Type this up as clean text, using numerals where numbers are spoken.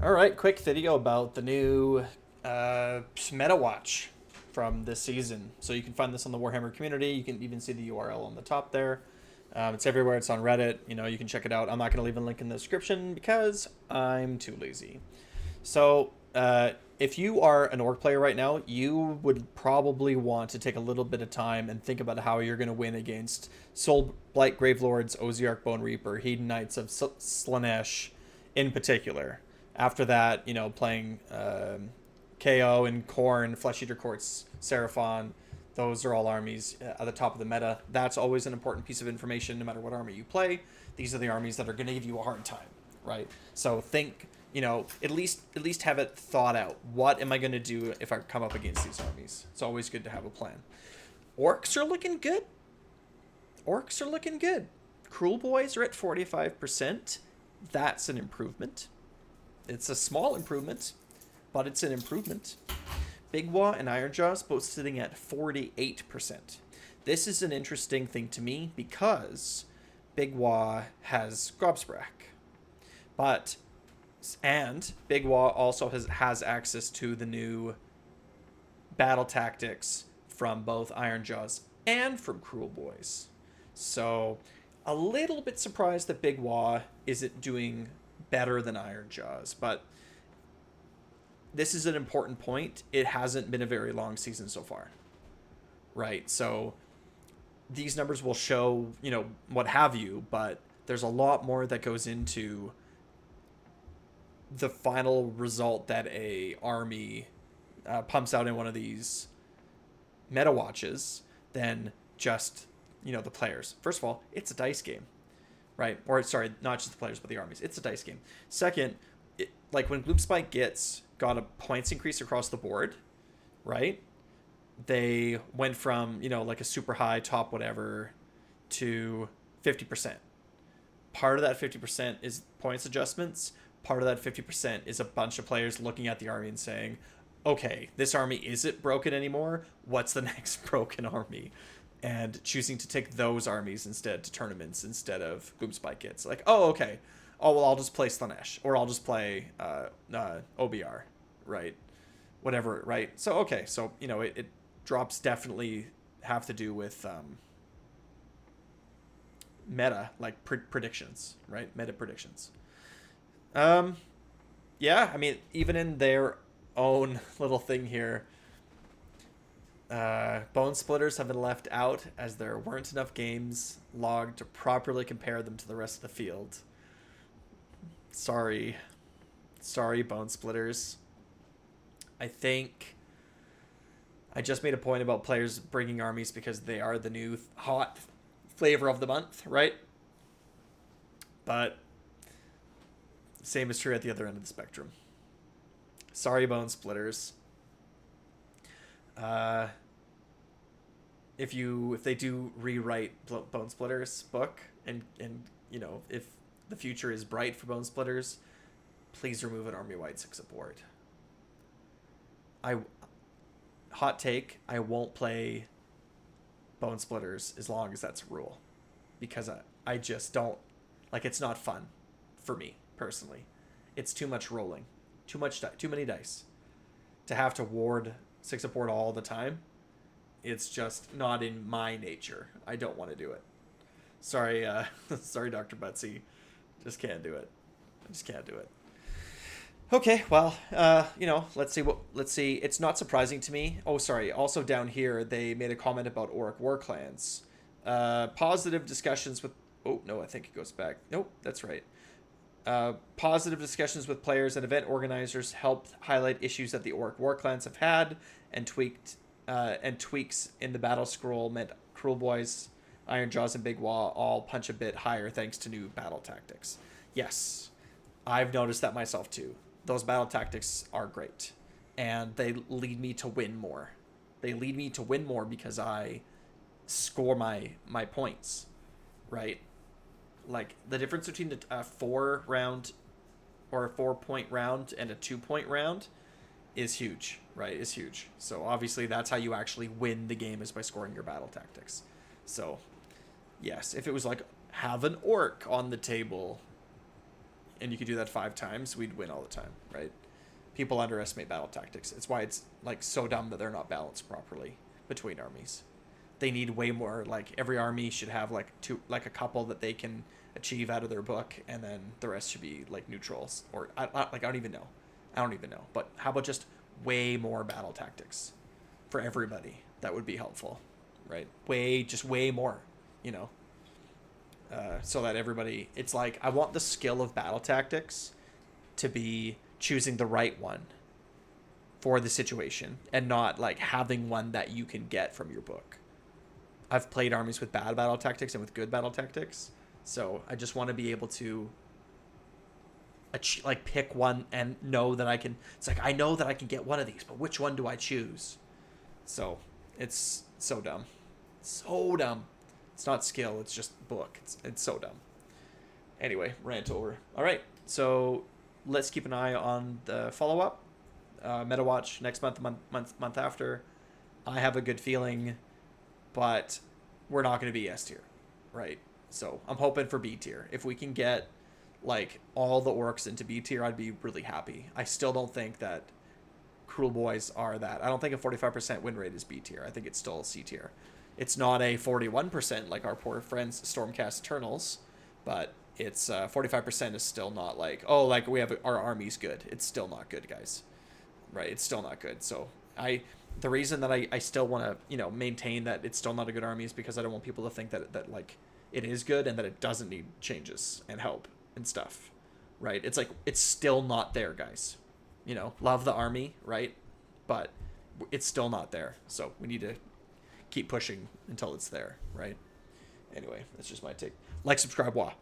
All right, quick video about the new Meta Watch from this season. So you can find this on the Warhammer community. You can even see the URL on the top there. It's everywhere. It's on Reddit. You can check it out. I'm not going to leave a link in the description because I'm too lazy. So if you are an orc player right now, you would probably want to take a little bit of time and think about how you're going to win against Soul Blight Gravelords, Oziark Bone Reaper, Hedon Knights of Slanesh in particular. After that, playing KO and Khorne, Flesh Eater Courts, Seraphon, those are all armies at the top of the meta. That's always an important piece of information no matter what army you play. These are the armies that are going to give you a hard time, right? So think, at least have it thought out. What am I going to do if I come up against these armies? It's always good to have a plan. Orcs are looking good. Orcs are looking good. Cruel Boys are at 45%. That's an improvement. It's a small improvement, but it's an improvement. Big Wa and Ironjaws both sitting at 48%. This is an interesting thing to me because Big Wa has Grobsbrak. And Big Wa also has access to the new battle tactics from both Ironjaws and from Cruel Boys. So a little bit surprised that Big Wa isn't doing better than Ironjaws, but this is an important point. It hasn't been a very long season so far, right? So these numbers will show, what have you, but there's a lot more that goes into the final result that a army pumps out in one of these meta watches than just, the players. First of all, it's a dice game, right? Or sorry, not just the players, but the armies. It's a dice game. Second, like when Gloomspite got a points increase across the board, right? They went from, like a super high top whatever to 50%. Part of that 50% is points adjustments. Part of that 50% is a bunch of players looking at the army and saying, okay, this army isn't broken anymore. What's the next broken army? And choosing to take those armies instead to tournaments instead of Gloomspite Kits. Like, oh, okay. Oh, well, I'll just play Slanesh. Or I'll just play OBR, right? Whatever, right? So, okay. So, it drops definitely have to do with meta, like predictions, right? Meta predictions. Um, yeah, I mean, even in their own little thing here, Bone Splitters have been left out as there weren't enough games logged to properly compare them to the rest of the field. Sorry. Sorry, Bone Splitters. I think I just made a point about players bringing armies because they are the new hot flavor of the month, right? But same is true at the other end of the spectrum. Sorry, Bone Splitters. Uh, if they do rewrite Bone Splitters book and if the future is bright for Bone Splitters, please remove an army wide 6 support. I hot take, I won't play Bone Splitters as long as that's a rule because I just don't like it's not fun for me personally. It's too much rolling, too many dice to have to ward 6 support all the time. It's just not in my nature. I don't want to do it. Sorry, sorry, Dr. Butsy. Just can't do it. I just can't do it. Okay, well, let's see. It's not surprising to me. Oh, sorry. Also down here, they made a comment about Auric War Clans. Positive discussions with. Oh no, I think it goes back. Nope, that's right. Positive discussions with players and event organizers helped highlight issues that the Auric War Clans have had, and tweaks in the battle scroll meant Cruel Boys, Ironjaws, and Big Wa all punch a bit higher thanks to new battle tactics. Yes, I've noticed that myself too. Those battle tactics are great, and they lead me to win more. They lead me to win more because I score my points, right? Like the difference between a 4 round or a 4 point round and a 2 point round is huge, right? Is huge. So obviously that's how you actually win the game is by scoring your battle tactics. So yes, if it was like have an orc on the table, and you could do that 5 times, we'd win all the time, right? People underestimate battle tactics. It's why it's like so dumb that they're not balanced properly between armies. They need way more. Like every army should have like a couple that they can achieve out of their book, and then the rest should be like neutrals. Or I don't even know. But how about just way more battle tactics for everybody? That would be helpful, right? Way more, you know. So that everybody, it's like I want the skill of battle tactics to be choosing the right one for the situation, and not like having one that you can get from your book. I've played armies with bad battle tactics and with good battle tactics, so I just want to be able to like pick one and know that I can. It's like I know that I can get one of these, but which one do I choose? So it's so dumb, so dumb. It's not skill, it's just book. It's so dumb. Anyway, rant over. All right, so let's keep an eye on the follow-up. MetaWatch next month after. I have a good feeling, but we're not going to be S tier, right? So I'm hoping for B tier. If we can get like all the orcs into B tier, I'd be really happy. I still don't think that Kruleboyz are that. I don't think a 45% win rate is B tier. I think it's still C tier. It's not a 41% like our poor friends Stormcast Eternals, but it's 45% is still not like, oh, like we have our army's good. It's still not good, guys. Right? It's still not good. So the reason that I still want to, maintain that it's still not a good army is because I don't want people to think that like it is good and that it doesn't need changes and help and stuff. Right? It's like it's still not there, guys. Love the army, right? But it's still not there. So we need to keep pushing until it's there, right? Anyway, that's just my take. Like, subscribe, wah.